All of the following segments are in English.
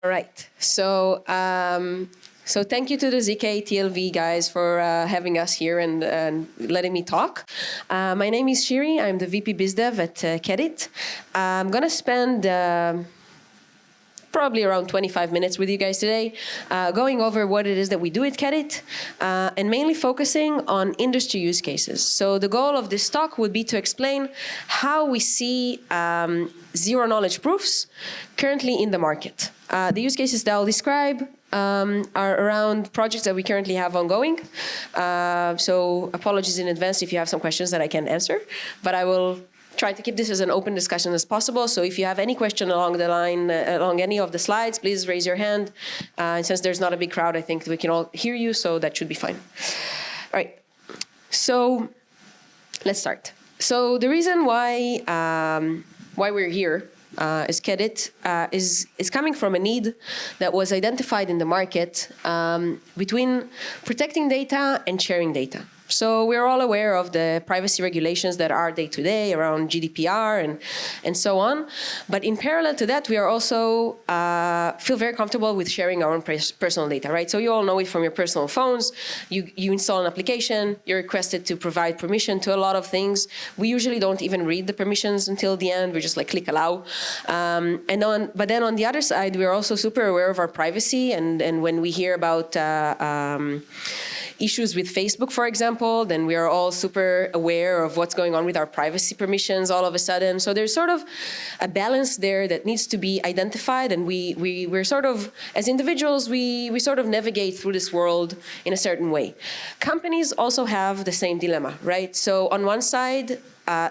All right. So thank you to the ZK-TLV guys for having us here and letting me talk. My name is Shiri. I'm the VP BizDev at QEDIT. I'm going to spend probably around 25 minutes with you guys today, going over what it is that we do at QEDIT, and mainly focusing on industry use cases. So the goal of this talk would be to explain how we see zero-knowledge proofs currently in the market. The use cases that I'll describe are around projects that we currently have ongoing. So apologies in advance if you have some questions that I can't answer, but I will try to keep this as an open discussion as possible. So if you have any question along the line, along any of the slides, please raise your hand. And since there's not a big crowd, I think we can all hear you, so that should be fine. All right, so let's start. So the reason why we're here as QEDIT is coming from a need that was identified in the market between protecting data and sharing data. So we're all aware of the privacy regulations that are day-to-day around GDPR and so on. But in parallel to that, we are also feel very comfortable with sharing our own personal data, right? So you all know it from your personal phones. You install an application, you're requested to provide permission to a lot of things. We usually don't even read the permissions until the end. We just like click allow. But then on the other side, we're also super aware of our privacy. And when we hear about issues with Facebook, for example, then we are all super aware of what's going on with our privacy permissions all of a sudden. So there's sort of a balance there that needs to be identified, and we're sort of, as individuals, we sort of navigate through this world in a certain way. Companies also have the same dilemma, right? So on one side,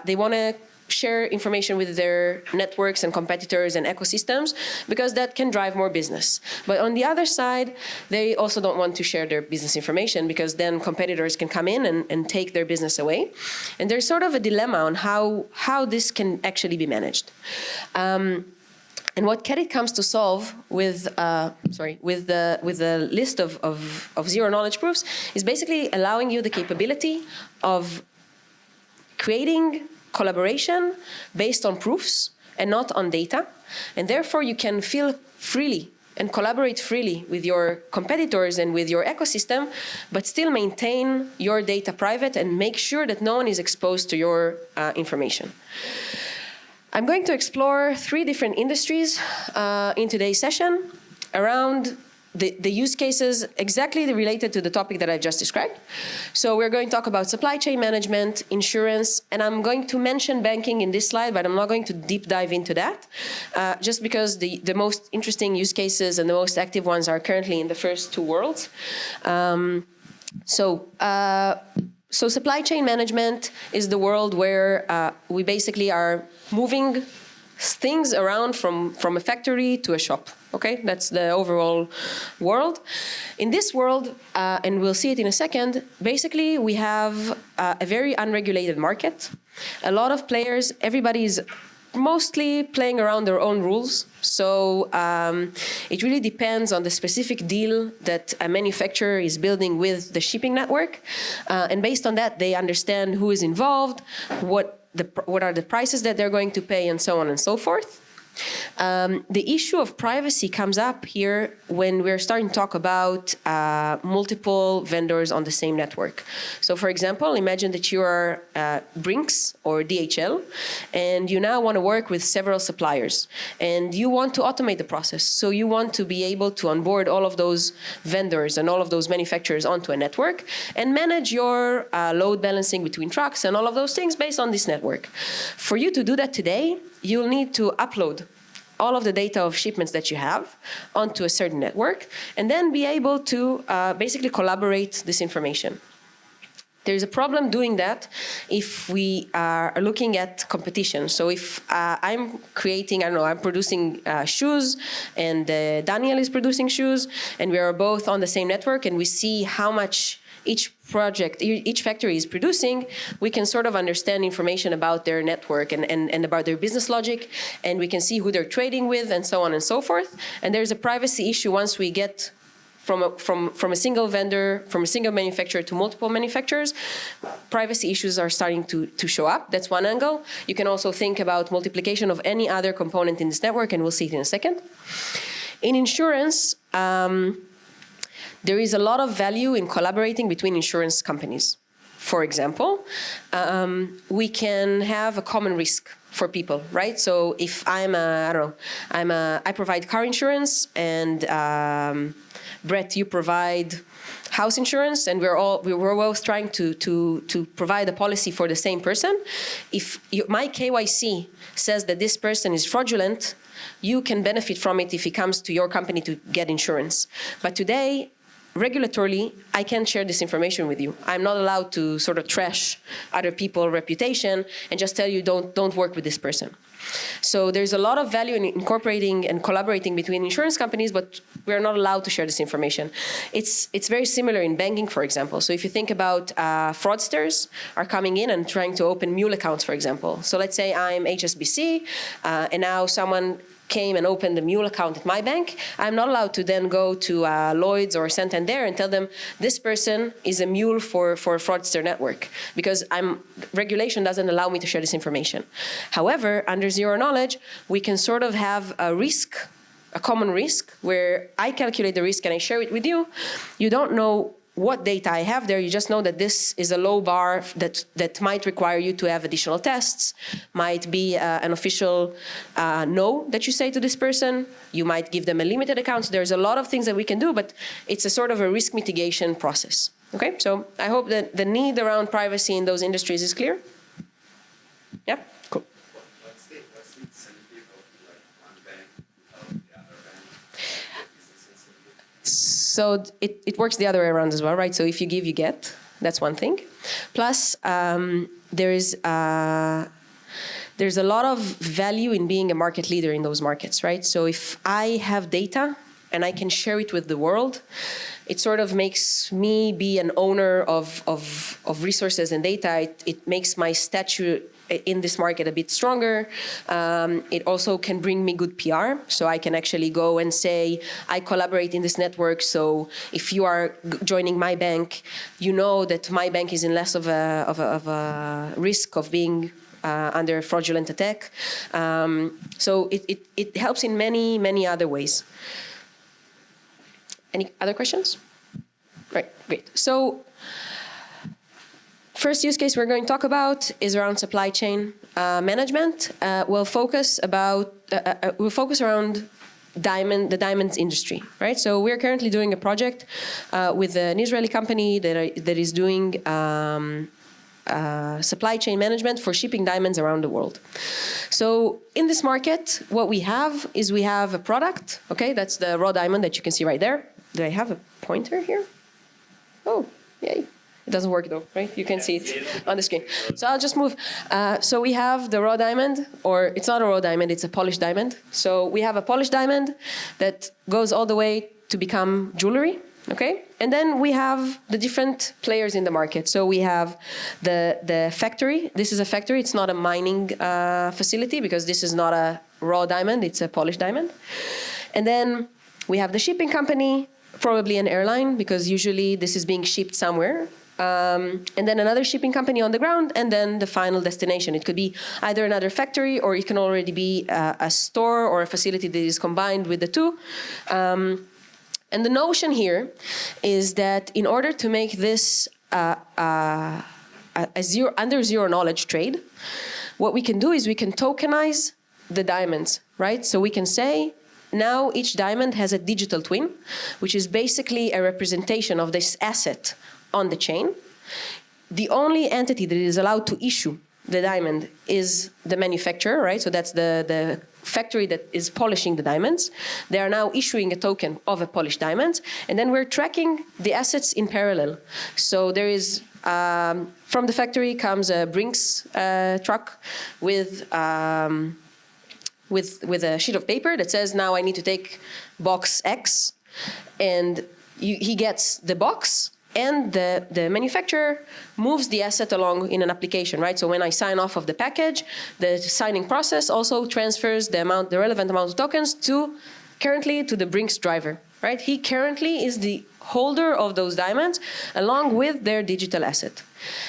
they want to share information with their networks and competitors and ecosystems because that can drive more business. But on the other side, they also don't want to share their business information because then competitors can come in and take their business away. And there's sort of a dilemma on how this can actually be managed. And what QEDIT comes to solve with the list of zero-knowledge proofs is basically allowing you the capability of creating collaboration based on proofs and not on data. And therefore, you can feel freely and collaborate freely with your competitors and with your ecosystem, but still maintain your data private and make sure that no one is exposed to your information. I'm going to explore 3 different industries in today's session around the use cases exactly related to the topic that I've just described. So we're going to talk about supply chain management, insurance, and I'm going to mention banking in this slide, but I'm not going to deep dive into that, just because the most interesting use cases and the most active ones are currently in the first 2 worlds. So supply chain management is the world where we basically are moving things around from a factory to a shop. Okay, that's the overall world. In this world, and we'll see it in a second, basically we have a very unregulated market. A lot of players, everybody is mostly playing around their own rules. So it really depends on the specific deal that a manufacturer is building with the shipping network. And based on that, they understand who is involved, what are the prices that they're going to pay, and so on and so forth. The issue of privacy comes up here when we're starting to talk about multiple vendors on the same network. So for example, imagine that you are Brinks or DHL, and you now want to work with several suppliers, and you want to automate the process. So you want to be able to onboard all of those vendors and all of those manufacturers onto a network and manage your load balancing between trucks and all of those things based on this network. For you to do that today, you'll need to upload all of the data of shipments that you have onto a certain network, and then be able to basically collaborate this information. There's a problem doing that if we are looking at competition. So if I'm creating, I'm producing shoes, and Daniel is producing shoes, and we are both on the same network, and we see how much each factory is producing, we can sort of understand information about their network and about their business logic, and we can see who they're trading with, and so on and so forth. And there's a privacy issue once we get from a single vendor, from a single manufacturer to multiple manufacturers. Privacy issues are starting to show up. That's one angle. You can also think about multiplication of any other component in this network, and we'll see it in a second. In insurance, there is a lot of value in collaborating between insurance companies. For example, we can have a common risk for people, right? So if I provide car insurance, and Brett, you provide house insurance, and we're both trying to provide a policy for the same person. If my KYC says that this person is fraudulent, you can benefit from it if he comes to your company to get insurance. But today, regulatorily, I can't share this information with you. I'm not allowed to sort of trash other people's reputation and just tell you don't work with this person. So there's a lot of value in incorporating and collaborating between insurance companies, but we're not allowed to share this information. It's very similar in banking, for example. So if you think about fraudsters are coming in and trying to open mule accounts, for example. So let's say I'm HSBC, and now someone came and opened a mule account at my bank. I'm not allowed to then go to Lloyd's or Santander and tell them this person is a mule for a fraudster network, because regulation doesn't allow me to share this information. However, under zero knowledge, we can sort of have a common risk where I calculate the risk and I share it with you. You don't know what data I have there. You just know that this is a low bar that might require you to have additional tests, might be an official no that you say to this person. You might give them a limited account. So there's a lot of things that we can do, but it's a sort of a risk mitigation process. Okay, so I hope that the need around privacy in those industries is clear. Yeah, cool. What's the incentive of one bank without the other bank? So it works the other way around as well, right? So if you give, you get. That's one thing. Plus, there's a lot of value in being a market leader in those markets, right? So if I have data and I can share it with the world, it sort of makes me be an owner of resources and data. It makes my stature in this market a bit stronger. It also can bring me good PR. So I can actually go and say, I collaborate in this network. So if you are joining my bank, you know that my bank is in less of a risk of being under fraudulent attack. So it helps in many, many other ways. Any other questions? Right, great. So first use case we're going to talk about is around supply chain management. We'll focus around the diamonds industry, right? So we're currently doing a project with an Israeli company that is doing supply chain management for shipping diamonds around the world. So in this market, what we have is we have a product, okay? That's the raw diamond that you can see right there. Do I have a pointer here? Oh, yay. It doesn't work though, right? You can see it on the screen. So I'll just move. So we have the raw diamond, or it's not a raw diamond, it's a polished diamond. So we have a polished diamond that goes all the way to become jewelry, okay? And then we have the different players in the market. So we have the factory. This is a factory. It's not a mining facility, because this is not a raw diamond, it's a polished diamond. And then we have the shipping company, probably an airline, because usually this is being shipped somewhere. And then another shipping company on the ground, and then the final destination. It could be either another factory, or it can already be a store or a facility that is combined with the two. And the notion here is that in order to make this under zero knowledge trade, what we can do is we can tokenize the diamonds, right? So we can say, now each diamond has a digital twin, which is basically a representation of this asset on the chain. The only entity that is allowed to issue the diamond is the manufacturer, right? So that's the factory that is polishing the diamonds. They are now issuing a token of a polished diamond, and then we're tracking the assets in parallel. So there is, from the factory comes a Brinks truck with a sheet of paper that says, now I need to take box X, and he gets the box, and the manufacturer moves the asset along in an application, right? So when I sign off of the package, the signing process also transfers the relevant amount of tokens currently to the Brinks driver. right? He currently is the holder of those diamonds along with their digital asset.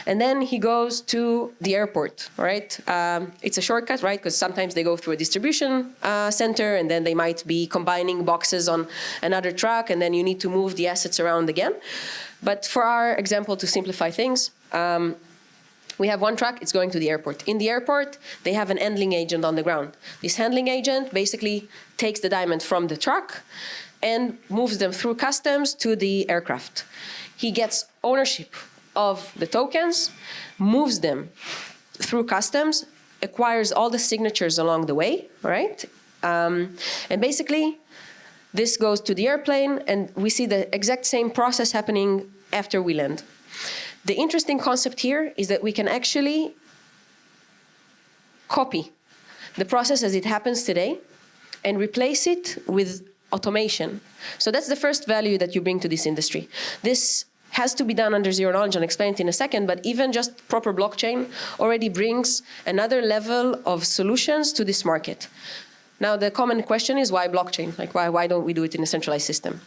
And then he goes to the airport, right? It's a shortcut, right? Because sometimes they go through a distribution center, and then they might be combining boxes on another truck, and then you need to move the assets around again. But for our example, to simplify things, we have one truck, it's going to the airport. In the airport, they have an handling agent on the ground. This handling agent basically takes the diamond from the truck and moves them through customs to the aircraft. He gets ownership of the tokens, moves them through customs, acquires all the signatures along the way, right? And basically, this goes to the airplane, and we see the exact same process happening after we land. The interesting concept here is that we can actually copy the process as it happens today and replace it with automation. So that's the first value that you bring to this industry. This has to be done under zero knowledge, and I'll explain it in a second, but even just proper blockchain already brings another level of solutions to this market. Now, the common question is why blockchain? Like, why don't we do it in a centralized system?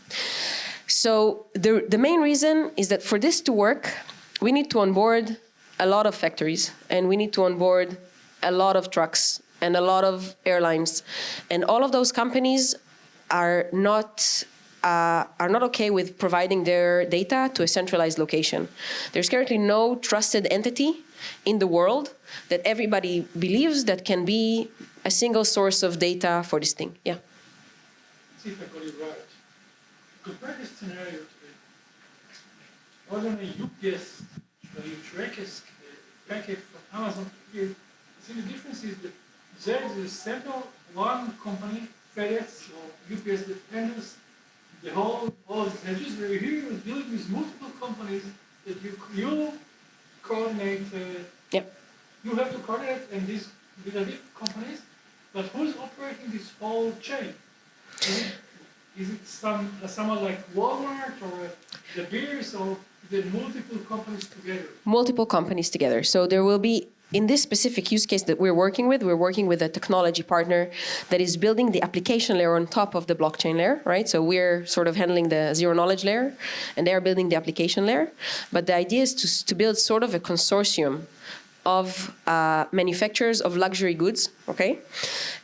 So the main reason is that for this to work, we need to onboard a lot of factories, and we need to onboard a lot of trucks and a lot of airlines. And all of those companies are not okay with providing their data to a centralized location. There's currently no trusted entity in the world that everybody believes that can be a single source of data for this thing. Yeah. See if I got it right. Compare this scenario today. Rather than a UPS, you track a packet from Amazon to here. See, the difference is that there is a central one company, FedEx or UPS, that handles the whole all the hedges. Where here you're dealing with multiple companies that you coordinate. Yep. You have to coordinate, and these are different companies. But who's operating this whole chain? Is it someone like Walmart or the beers, or the multiple companies together? Multiple companies together. So there will be, in this specific use case that we're working with a technology partner that is building the application layer on top of the blockchain layer, right? So we're sort of handling the zero knowledge layer, and they are building the application layer. But the idea is to build sort of a consortium of manufacturers of luxury goods, okay?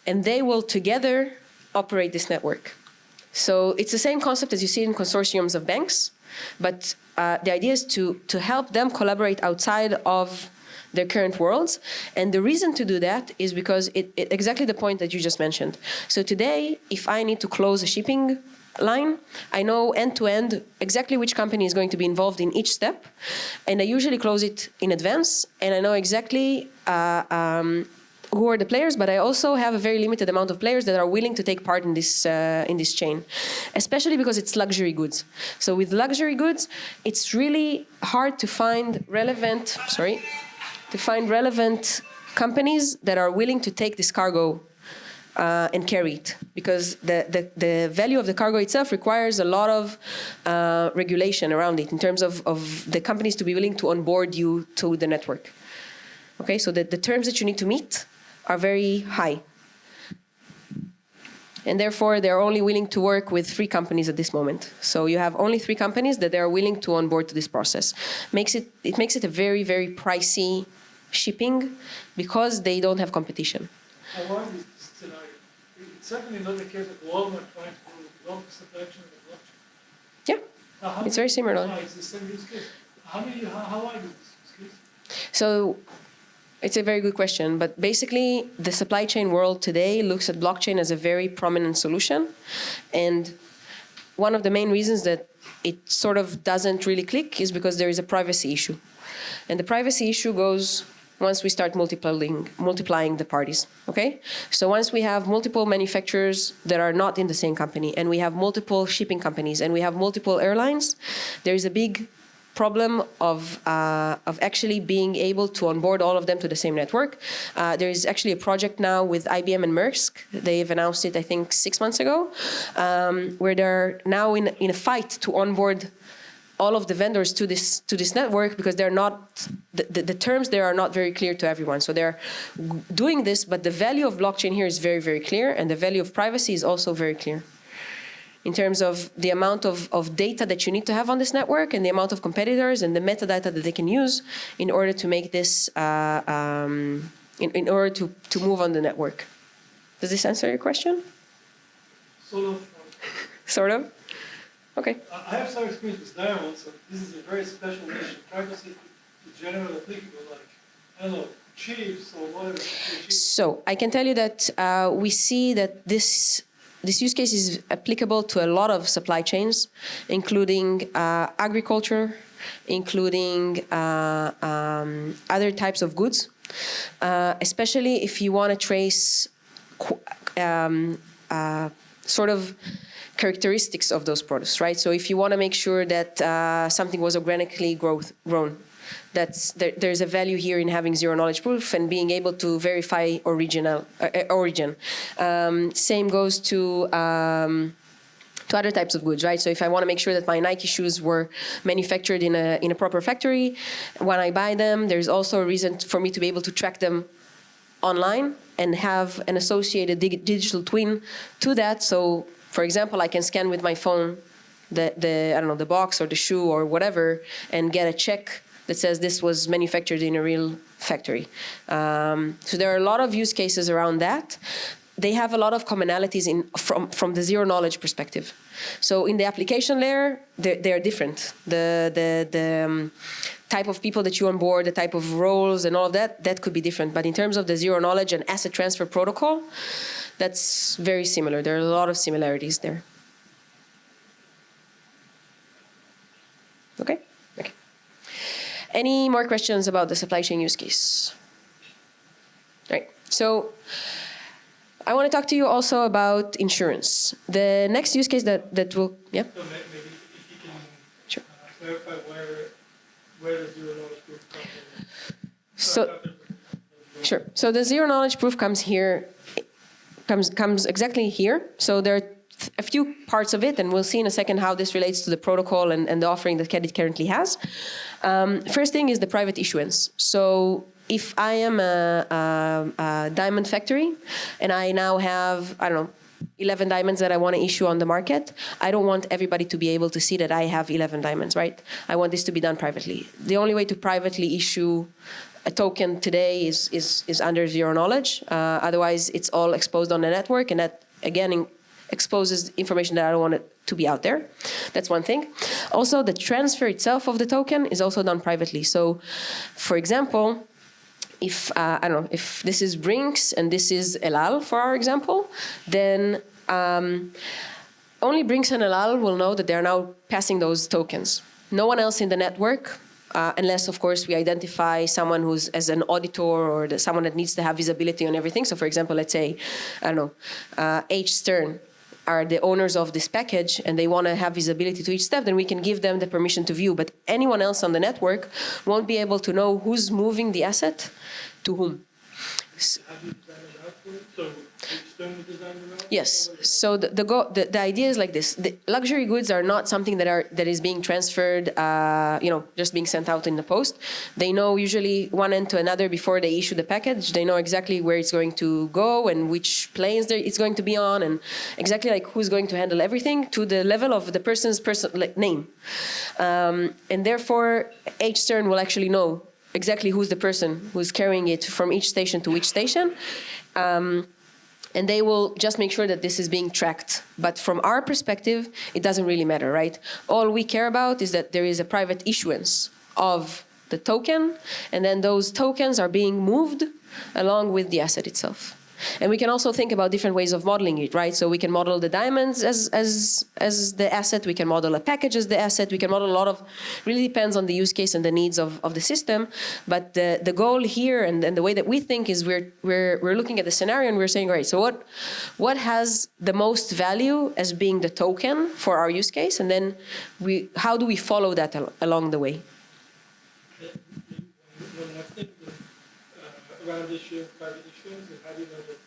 And they will together operate this network. So it's the same concept as you see in consortiums of banks, but the idea is to help them collaborate outside of their current worlds. And the reason to do that is because it exactly the point that you just mentioned. So today, if I need to close a shipping line, I know end-to-end exactly which company is going to be involved in each step, and I usually close it in advance, and I know exactly who are the players, but I also have a very limited amount of players that are willing to take part in this chain, especially because it's luxury goods. So with luxury goods, it's really hard to find relevant companies that are willing to take this cargo and carry it, because the value of the cargo itself requires a lot of regulation around it in terms of the companies to be willing to onboard you to the network. Okay, so the terms that you need to meet are very high. And therefore, they're only willing to work with 3 companies at this moment. So you have only 3 companies that they are willing to onboard to this process. It makes it a very, very pricey shipping because they don't have competition. I like this scenario. It's certainly not the case of Walmart trying to block the supply chain of the blockchain. Yeah, it's very similar. It's the same use case. How wide is this use case? So it's a very good question, but basically the supply chain world today looks at blockchain as a very prominent solution. And one of the main reasons that it sort of doesn't really click is because there is a privacy issue. And the privacy issue goes once we start multiplying the parties, okay? So once we have multiple manufacturers that are not in the same company, and we have multiple shipping companies, and we have multiple airlines, there is a big problem of actually being able to onboard all of them to the same network. There is actually a project now with IBM and Maersk. They've announced it, I think, 6 months ago, where they're now in a fight to onboard all of the vendors to this network, because they're not the terms there are not very clear to everyone. So they're doing this, but the value of blockchain here is very, very clear, and the value of privacy is also very clear. in terms of the amount of data that you need to have on this network and the amount of competitors and the metadata that they can use in order to make this, in order to move on the network. Does this answer your question? Sort of. Sort of? Okay. I have some experience with diamonds, so this is a very special niche. Privacy is generally applicable, like, I don't know, chips or whatever. So I can tell you that we see that this use case is applicable to a lot of supply chains, including agriculture, including other types of goods, especially if you want to trace sort of characteristics of those products, right? So if you want to make sure that something was organically grown, there's a value here in having zero knowledge proof and being able to verify origin. Same goes to other types of goods, right? So if I want to make sure that my Nike shoes were manufactured in a proper factory, when I buy them, there's also a reason for me to be able to track them online and have an associated digital twin to that. So, for example, I can scan with my phone the I don't know, the box or the shoe or whatever, and get a check that says this was manufactured in a real factory. So there are a lot of use cases around that. They have a lot of commonalities from the zero knowledge perspective. So in the application layer, they are different. The type of people that you onboard, the type of roles and all of that could be different. But in terms of the zero knowledge and asset transfer protocol, that's very similar. There are a lot of similarities there. Okay? Okay. Any more questions about the supply chain use case? All right. So I want to talk to you also about insurance. The next use case that will, yeah? So maybe if you can Sure. clarify where the zero knowledge proof comes in. So, sure. So the zero knowledge proof comes exactly here. So there are a few parts of it, and we'll see in a second how this relates to the protocol and the offering that QEDIT currently has. First thing is the private issuance. So if I am a diamond factory and I now have, I don't know, 11 diamonds that I want to issue on the market, I don't want everybody to be able to see that I have 11 diamonds, right? I want this to be done privately. The only way to privately issue a token today is under zero knowledge. Otherwise, it's all exposed on the network, and that, again, exposes information that I don't want it to be out there. That's one thing. Also, the transfer itself of the token is also done privately. So, for example, if, I don't know, if this is Brinks and this is Elal, for our example, then only Brinks and Elal will know that they're now passing those tokens. No one else in the network, unless, of course, we identify someone who's as an auditor or someone that needs to have visibility on everything. So, for example, let's say, I don't know, H. Stern are the owners of this package and they want to have visibility to each step, then we can give them the permission to view. But anyone else on the network won't be able to know who's moving the asset to whom. Have you designed it out for it? So externally designed it out? Yes. So the idea is like this: the luxury goods are not something that is being transferred, just being sent out in the post. They know usually one end to another before they issue the package. They know exactly where it's going to go and which planes it's going to be on, and exactly like who's going to handle everything to the level of the person's name. And therefore, H. Stern will actually know exactly who's the person who's carrying it from each station to which station. And they will just make sure that this is being tracked. But from our perspective, it doesn't really matter, right? All we care about is that there is a private issuance of the token, and then those tokens are being moved along with the asset itself. And we can also think about different ways of modeling it, right? So we can model the diamonds as the asset. We can model a package as the asset. We can model a lot of, really depends on the use case and the needs of the system. But the goal here and the way that we think is we're looking at the scenario and we're saying, all right, so what has the most value as being the token for our use case? And then how do we follow that along the way? One last thing, around issue, private issuance, and how do you know that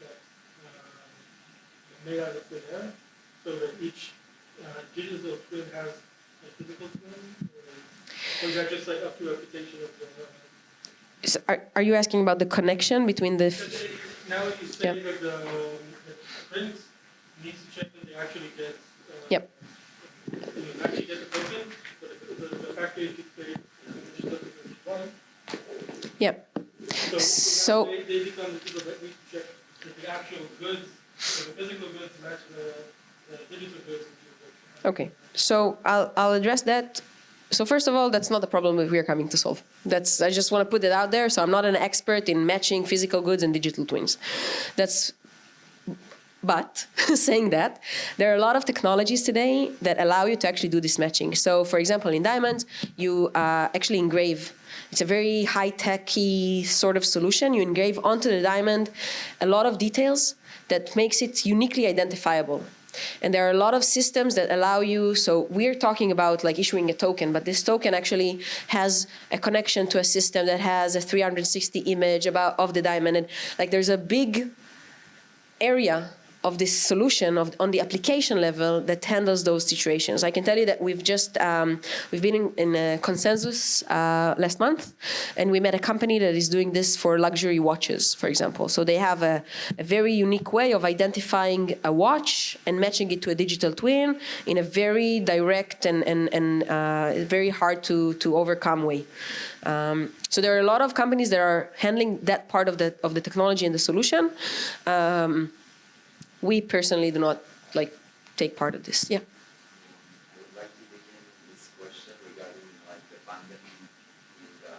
made out of thin air? So that each digital twin has a physical twin? Or is that just like up to reputation of the... So are you asking about the connection between the... Now you say that the twins needs to check that they actually get... Yep. actually get the token, but the factory gets paid digital token. Yeah. So they become the people that need to check that the actual goods, so the physical goods match the digital goods. Okay, so I'll address that. So first of all, that's not the problem that we are coming to solve. I just want to put it out there. So I'm not an expert in matching physical goods and digital twins. But saying that, there are a lot of technologies today that allow you to actually do this matching. So for example, in diamonds, you actually engrave. It's a very high-techy sort of solution. You engrave onto the diamond a lot of details that makes it uniquely identifiable. And there are a lot of systems that allow you, so we're talking about like issuing a token, but this token actually has a connection to a system that has a 360 image of the diamond. And like there's a big area of this solution on the application level that handles those situations. I can tell you that we've been in a consensus last month, and we met a company that is doing this for luxury watches, for example. So they have a very unique way of identifying a watch and matching it to a digital twin in a very direct and very hard to overcome way. So there are a lot of companies that are handling that part of the technology and the solution. We personally do not take part of this. Yeah. I would like to begin this question regarding the pandemic in the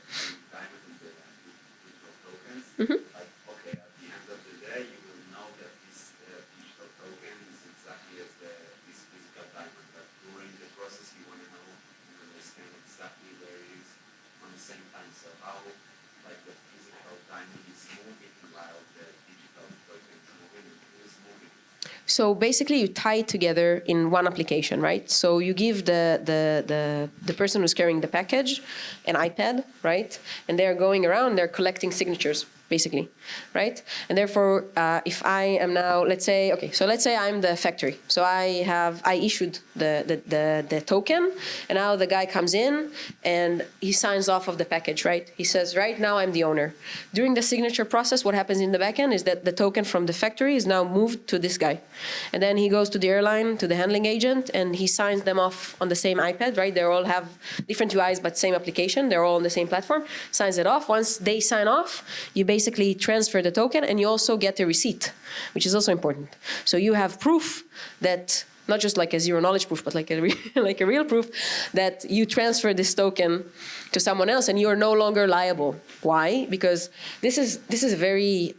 physical diamond and the digital tokens. Mm-hmm. Okay, at the end of the day, you will know that this digital token is exactly as this physical diamond. But during the process, you want to know and understand exactly where it is on the same time. So how the physical diamond is moving while the digital token is moving. So basically, you tie it together in one application, right? So you give the person who's carrying the package an iPad, right? And they're going around, they're collecting signatures, basically, right? And therefore, if I am now, let's say I'm the factory. So I issued the token, and now the guy comes in and he signs off of the package, right? He says, right now I'm the owner. During the signature process, what happens in the backend is that the token from the factory is now moved to this guy. And then he goes to the airline, to the handling agent, and he signs them off on the same iPad, right? They all have different UIs, but same application. They're all on the same platform. Signs it off. Once they sign off, you basically transfer the token, and you also get a receipt, which is also important. So you have proof that, not just like a zero knowledge proof, but like a real proof that you transfer this token to someone else, and you are no longer liable. Why? Because this is a very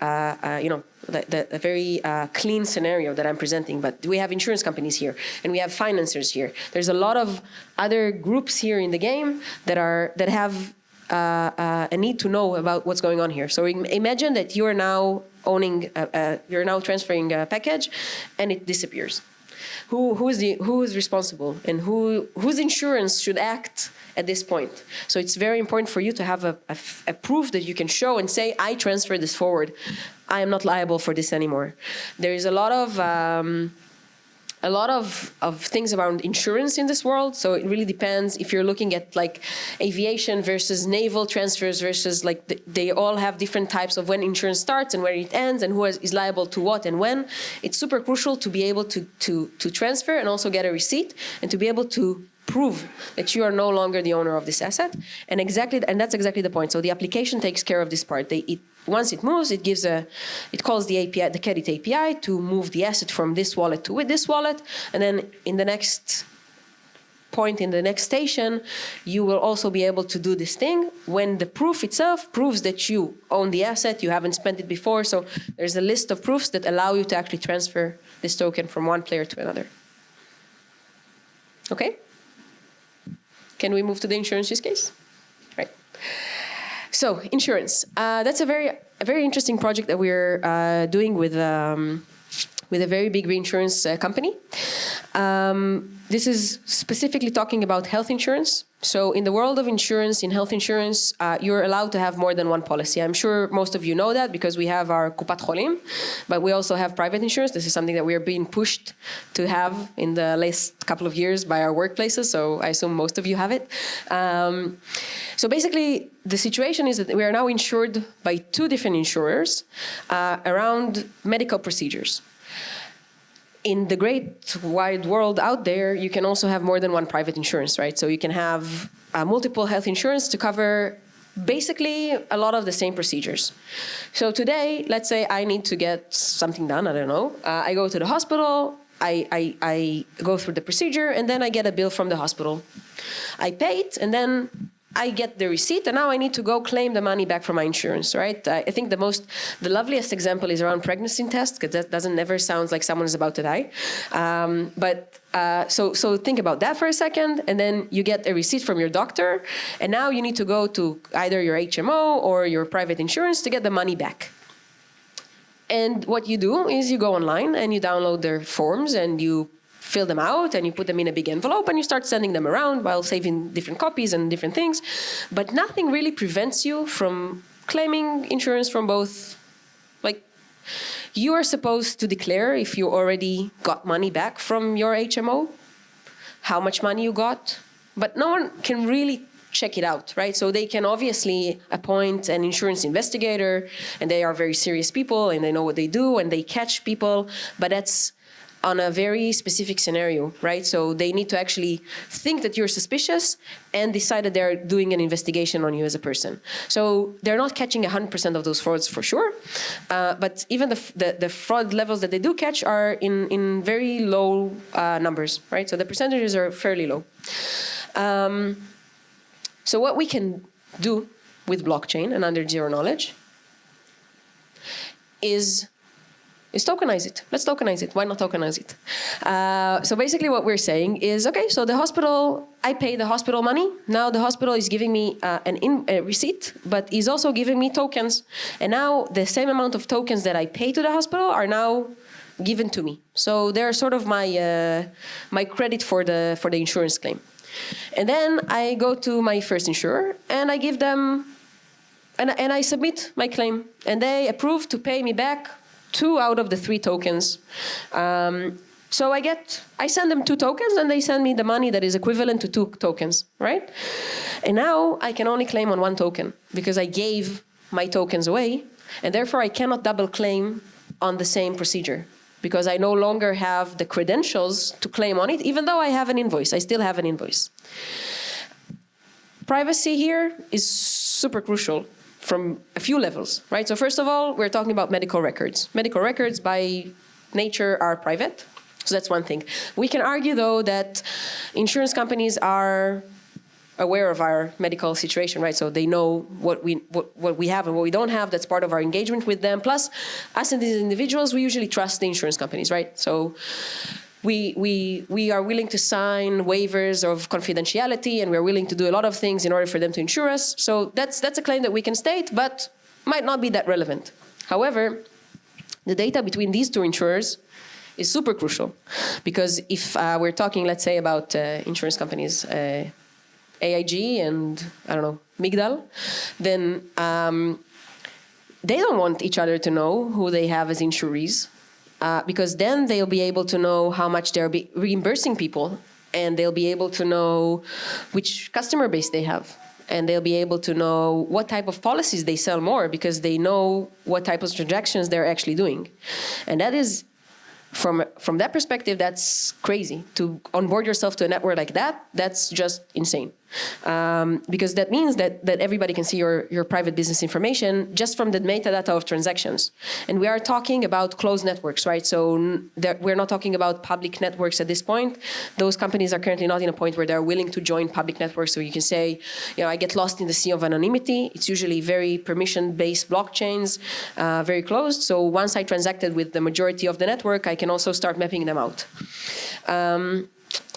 a very clean scenario that I'm presenting. But we have insurance companies here, and we have financiers here. There's a lot of other groups here in the game that have a need to know about what's going on here. So imagine that you are now you're now transferring a package, and it disappears. Who is responsible, and whose insurance should act at this point? So it's very important for you to have a proof that you can show and say, I transfer this forward. I am not liable for this anymore. There is a lot of things around insurance in this world. So it really depends if you're looking at aviation versus naval transfers versus they all have different types of when insurance starts and where it ends and who is liable to what and when. It's super crucial to be able to transfer and also get a receipt and to be able to prove that you are no longer the owner of this asset. And that's exactly the point. So the application takes care of this part. Once it moves, it calls the API, the QEDIT API, to move the asset from this wallet to this wallet. And then in the next point, in the next station, you will also be able to do this thing when the proof itself proves that you own the asset, you haven't spent it before. So there's a list of proofs that allow you to actually transfer this token from one player to another. Okay? Can we move to the insurance use case? Right. So insurance. That's a very interesting project that we're doing with a very big reinsurance company. This is specifically talking about health insurance. So in the world of insurance, in health insurance, you're allowed to have more than one policy. I'm sure most of you know that because we have our Kupat Cholim, but we also have private insurance. This is something that we are being pushed to have in the last couple of years by our workplaces, so I assume most of you have it. So basically, the situation is that we are now insured by two different insurers around medical procedures. in the great wide world out there, you can also have more than one private insurance, right? So you can have multiple health insurance to cover basically a lot of the same procedures. So today, let's say I need to get something done, I don't know. I go to the hospital, I go through the procedure, and then I get a bill from the hospital. I pay it, and then I get the receipt, and now I need to go claim the money back from my insurance, right? I think the loveliest example is around pregnancy test, because that never sounds like someone is about to die. So think about that for a second, and then you get a receipt from your doctor, and now you need to go to either your HMO or your private insurance to get the money back. And what you do is you go online and you download their forms and you fill them out and you put them in a big envelope and you start sending them around while saving different copies and different things. But nothing really prevents you from claiming insurance from both. Like, you are supposed to declare if you already got money back from your HMO, how much money you got, but no one can really check it out, right? So they can obviously appoint an insurance investigator, and they are very serious people and they know what they do and they catch people, but that's on a very specific scenario, right? So they need to actually think that you're suspicious and decide that they're doing an investigation on you as a person. So they're not catching 100% of those frauds for sure, but even the fraud levels that they do catch are in very low numbers, right? So the percentages are fairly low. So what we can do with blockchain and under zero knowledge is tokenize it. Let's tokenize it. Why not tokenize it? So basically what we're saying is, okay, so the hospital, I pay the hospital money. Now the hospital is giving me a receipt, but is also giving me tokens. And now the same amount of tokens that I pay to the hospital are now given to me. So they're sort of my credit for the insurance claim. And then I go to my first insurer and I give them, and I submit my claim. And they approve to pay me back 2 out of the 3 tokens. So I send them 2 tokens and they send me the money that is equivalent to 2 tokens, right? And now I can only claim on 1 token because I gave my tokens away, and therefore I cannot double claim on the same procedure because I no longer have the credentials to claim on it, even though I have an invoice. I still have an invoice. Privacy here is super crucial from a few levels, right? So first of all, we're talking about medical records. Medical records by nature are private, so that's one thing. We can argue though that insurance companies are aware of our medical situation, right? So they know what we have and what we don't have. That's part of our engagement with them. Plus, us as individuals, we usually trust the insurance companies, right? So we are willing to sign waivers of confidentiality, and we're willing to do a lot of things in order for them to insure us. So that's a claim that we can state, but might not be that relevant. However, the data between these 2 insurers is super crucial, because if we're talking, let's say, about insurance companies, AIG and, I don't know, Migdal, then they don't want each other to know who they have as insurees, because then they'll be able to know how much they're reimbursing people, and they'll be able to know which customer base they have, and they'll be able to know what type of policies they sell more, because they know what type of transactions they're actually doing. And that is, from that perspective, that's crazy. To onboard yourself to a network like that, that's just insane. Because that means that everybody can see your private business information just from the metadata of transactions. And we are talking about closed networks, right? So we're not talking about public networks at this point. Those companies are currently not in a point where they're willing to join public networks. So you can say, I get lost in the sea of anonymity. It's usually very permission-based blockchains, very closed. So once I transacted with the majority of the network, I can also start mapping them out.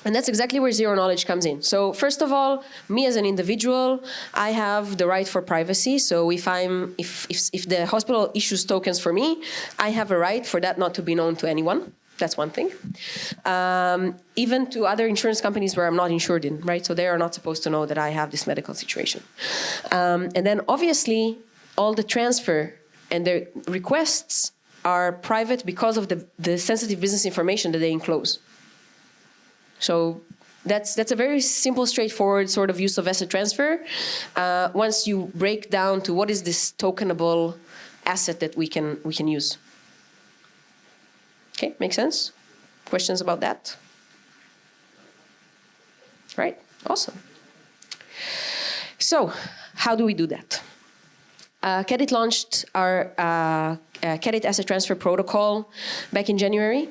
And that's exactly where zero knowledge comes in. So first of all, me as an individual, I have the right for privacy. So if the hospital issues tokens for me, I have a right for that not to be known to anyone. That's one thing. Even to other insurance companies where I'm not insured in, right? So they are not supposed to know that I have this medical situation. And then obviously, all the transfer and the requests are private because of the sensitive business information that they enclose. So that's a very simple, straightforward sort of use of asset transfer. Once you break down to what is this tokenable asset that we can use. Okay, make sense? Questions about that? Right, awesome. So, how do we do that? QEDIT launched our QEDIT Asset Transfer Protocol back in January.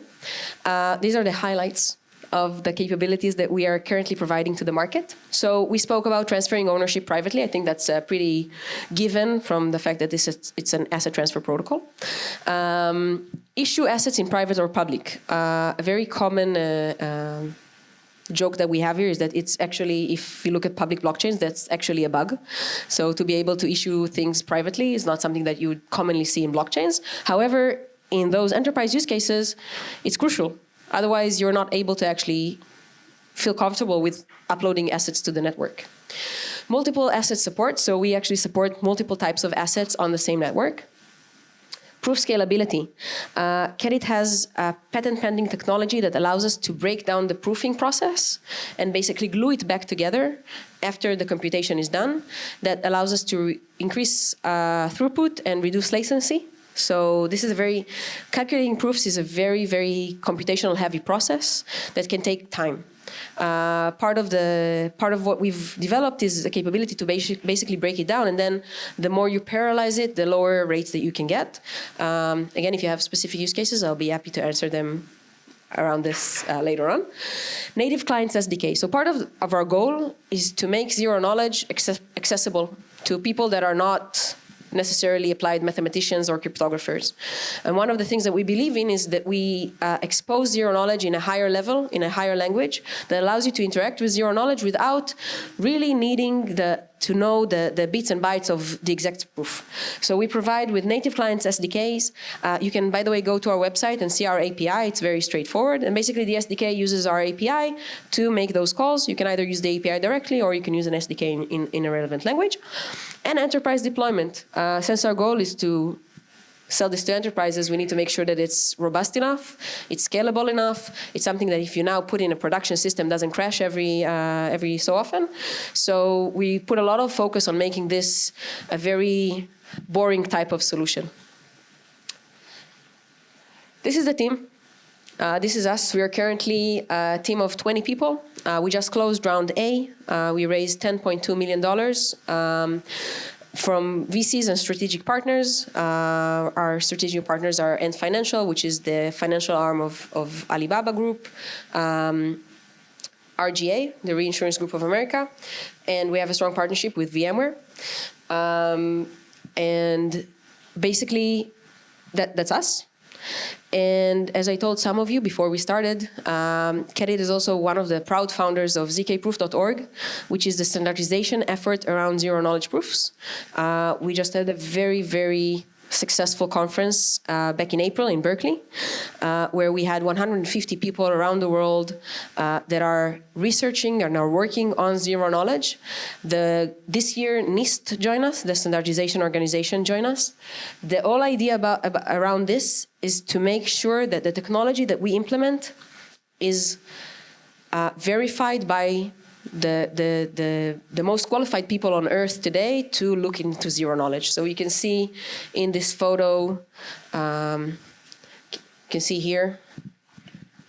These are the highlights of the capabilities that we are currently providing to the market. So we spoke about transferring ownership privately. I think that's pretty given from the fact that it's an asset transfer protocol. Issue assets in private or public. A very common joke that we have here is that it's actually, if you look at public blockchains, that's actually a bug. So to be able to issue things privately is not something that you would commonly see in blockchains. However, in those enterprise use cases, it's crucial. Otherwise, you're not able to actually feel comfortable with uploading assets to the network. Multiple asset support. So we actually support multiple types of assets on the same network. Proof scalability. QEDIT has a patent-pending technology that allows us to break down the proofing process and basically glue it back together after the computation is done. That allows us to increase throughput and reduce latency. So this is calculating proofs is a very, very computational heavy process that can take time. Part of what we've developed is a capability to basically break it down, and then the more you parallelize it, the lower rates that you can get. Again, if you have specific use cases, I'll be happy to answer them around this later on. Native clients SDK. So part of our goal is to make zero knowledge accessible to people that are not necessarily applied mathematicians or cryptographers. And one of the things that we believe in is that we expose zero knowledge in a higher level, in a higher language, that allows you to interact with zero knowledge without really needing to know the bits and bytes of the exact proof. So we provide with native clients SDKs. You can, by the way, go to our website and see our API. It's very straightforward. And basically, the SDK uses our API to make those calls. You can either use the API directly, or you can use an SDK in a relevant language. And enterprise deployment. Since our goal is to sell this to enterprises, we need to make sure that it's robust enough, it's scalable enough, it's something that if you now put in a production system doesn't crash every so often. So we put a lot of focus on making this a very boring type of solution. This is the team. This is us. We are currently a team of 20 people. We just closed round A. We raised $10.2 million. From VCs and strategic partners. Our strategic partners are Ant Financial, which is the financial arm of Alibaba Group, RGA, the Reinsurance Group of America, and we have a strong partnership with VMware. And basically, that's us. And as I told some of you before we started, QEDIT is also one of the proud founders of ZK-Proof.org, which is the standardization effort around zero-knowledge proofs. We just had a very, very successful conference back in April in Berkeley, where we had 150 people around the world that are researching and are working on zero knowledge. This year, NIST joined us, the standardization organization joined us. The whole idea around this is to make sure that the technology that we implement is verified by the most qualified people on Earth today to look into zero knowledge. So you can see in this photo, you can see here,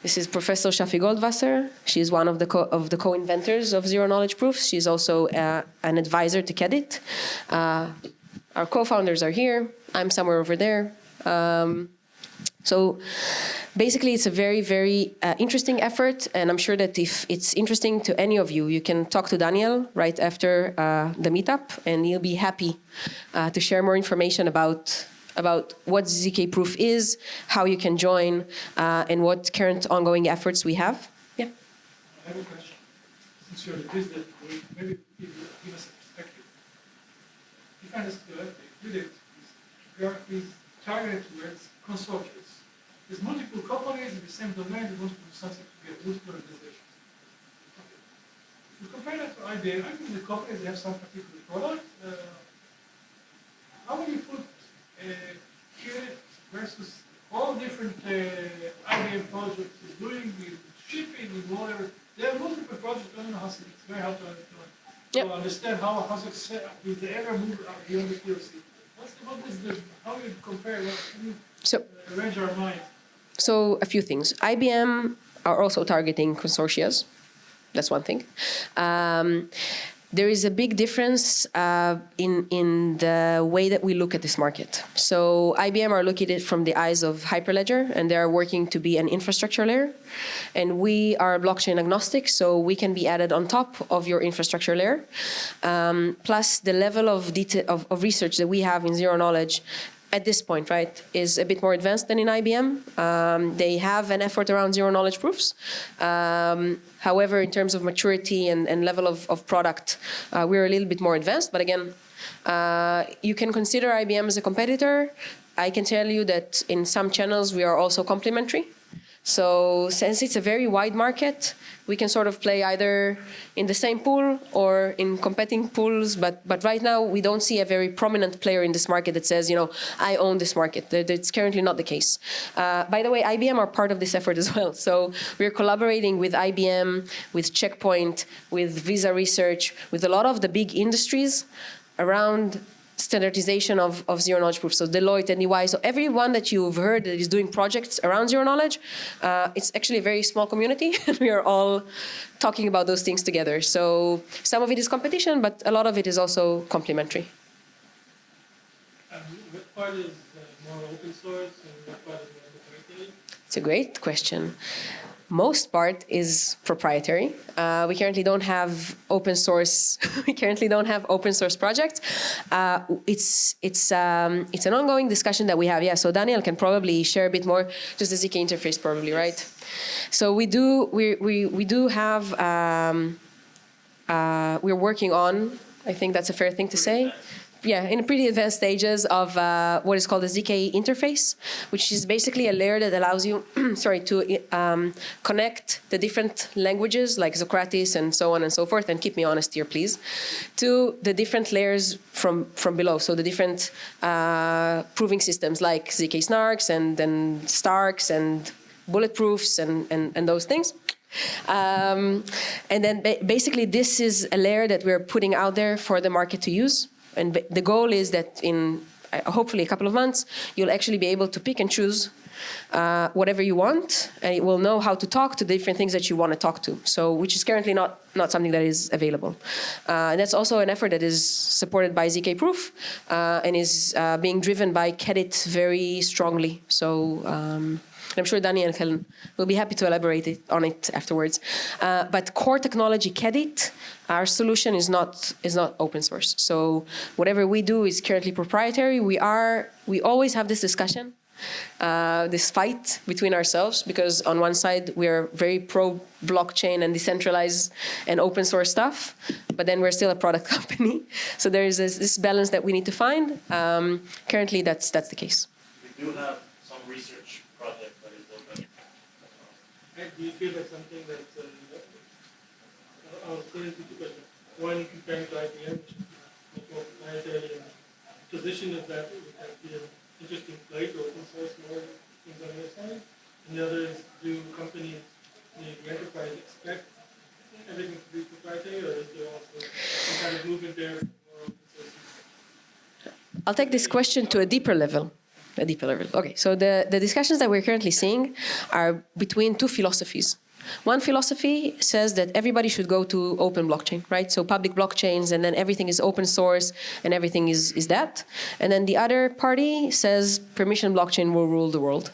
this is Professor Shafi Goldwasser. She's one of the co-inventors of zero knowledge proofs. She's also an advisor to QEDIT. Our co-founders are here. I'm somewhere over there. So basically, it's a very, very interesting effort, and I'm sure that if it's interesting to any of you, you can talk to Daniel right after the meetup, and he'll be happy to share more information about what ZK Proof is, how you can join, and what current ongoing efforts we have. Yeah? I have a question. Since you're in the business, maybe give us a perspective. If I understood correctly, QEDIT is targeted towards consortiums. There's multiple companies in the same domain that want to do something together, multiple organizations. Okay. If you compare that to IBM, I think the companies have some particular product. How will you put QEDIT versus all different IBM projects is doing with shipping, with whatever? There are multiple projects. I don't know how to. It's very hard to understand how success will they ever move beyond the POC. How you compare? Can you arrange our mind? So a few things. IBM are also targeting consortias. That's one thing. There is a big difference in the way that we look at this market. So IBM are looking at it from the eyes of Hyperledger, and they are working to be an infrastructure layer. And we are blockchain agnostic, so we can be added on top of your infrastructure layer. Plus, the level of detail of research that we have in zero knowledge at this point, right, is a bit more advanced than in IBM. They have an effort around zero knowledge proofs. However, in terms of maturity and level of product, we're a little bit more advanced. But again, you can consider IBM as a competitor. I can tell you that in some channels we are also complementary. So since it's a very wide market, we can sort of play either in the same pool or in competing pools. But right now, we don't see a very prominent player in this market that says, you know, I own this market. That's currently not the case. By the way, IBM are part of this effort as well. So we're collaborating with IBM, with Checkpoint, with Visa Research, with a lot of the big industries around standardization of zero knowledge proof. So Deloitte and EY, so everyone that you've heard that is doing projects around zero knowledge, it's actually a very small community, and we are all talking about those things together. So some of it is competition, but a lot of it is also complementary. What part is more open source and what part is more proprietary? It's a great question. Most part is proprietary. We currently don't have open source. We currently don't have open source projects. It's an ongoing discussion that we have. Yeah. So Daniel can probably share a bit more. Just the ZK interface, probably, right? So we do have. We're working on. I think that's a fair thing to say. Yeah, in pretty advanced stages of what is called the ZK interface, which is basically a layer that allows you, to connect the different languages like Socrates and so on and so forth, and keep me honest here, please, to the different layers from below. So the different proving systems like ZK snarks and then Starks and bulletproofs and those things. And then basically this is a layer that we're putting out there for the market to use. And the goal is that in hopefully a couple of months, you'll actually be able to pick and choose whatever you want, and it will know how to talk to the different things that you want to talk to. So, which is currently not something that is available. And that's also an effort that is supported by ZK Proof and is being driven by QEDIT very strongly. So. I'm sure Danny and Helen will be happy to elaborate on it afterwards. But core technology QEDIT, our solution is not open source. So whatever we do is currently proprietary. We always have this discussion, this fight between ourselves, because on one side we are very pro blockchain and decentralized and open source stuff, but then we're still a product company. So there is this balance that we need to find. Currently, that's the case. We do have some research project that is open. Do you feel that's something that I was going to do, one comparing to IBM, which is much more proprietary and position of that would be an interesting play to open source more things on your side. And the other is, do companies, the enterprise expect everything to be proprietary, or is there also some kind of movement there for more open source? I'll take this question to a deeper level. Okay, so the discussions that we're currently seeing are between two philosophies. One philosophy says that everybody should go to open blockchain, right? So public blockchains, and then everything is open source, and everything is that. And then the other party says permission blockchain will rule the world.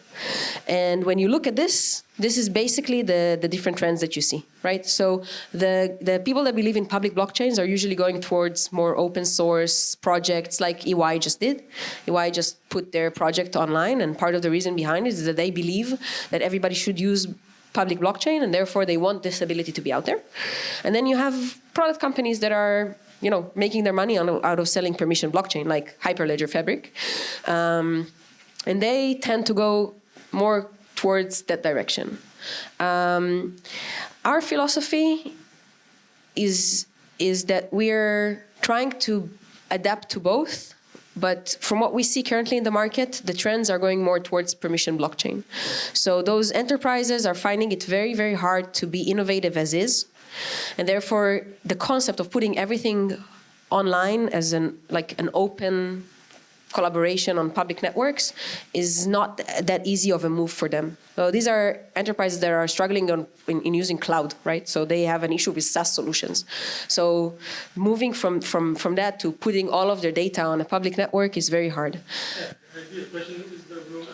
And when you look at this is basically the different trends that you see, right? So the people that believe in public blockchains are usually going towards more open source projects like EY just did. EY just put their project online, and part of the reason behind it is that they believe that everybody should use public blockchain, and therefore they want this ability to be out there. And then you have product companies that are, making their money out of selling permission blockchain, like Hyperledger Fabric. And they tend to go more towards that direction. Our philosophy is that we're trying to adapt to both. But from what we see currently in the market, the trends are going more towards permission blockchain. So those enterprises are finding it very, very hard to be innovative as is. And therefore, the concept of putting everything online as an open collaboration on public networks is not that easy of a move for them. So these are enterprises that are struggling in using cloud, right? So they have an issue with SaaS solutions. So moving from that to putting all of their data on a public network is very hard. Yeah, maybe the question is there room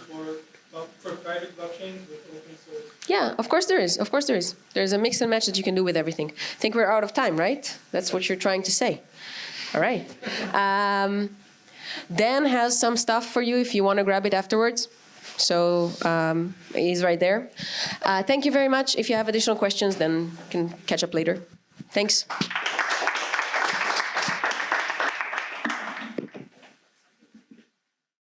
for private blockchains with open source? Yeah, of course there is. Of course there is. There's a mix and match that you can do with everything. I think we're out of time, right? That's what you're trying to say. All right. Dan has some stuff for you if you want to grab it afterwards. So he's right there. Thank you very much. If you have additional questions, then you can catch up later. Thanks.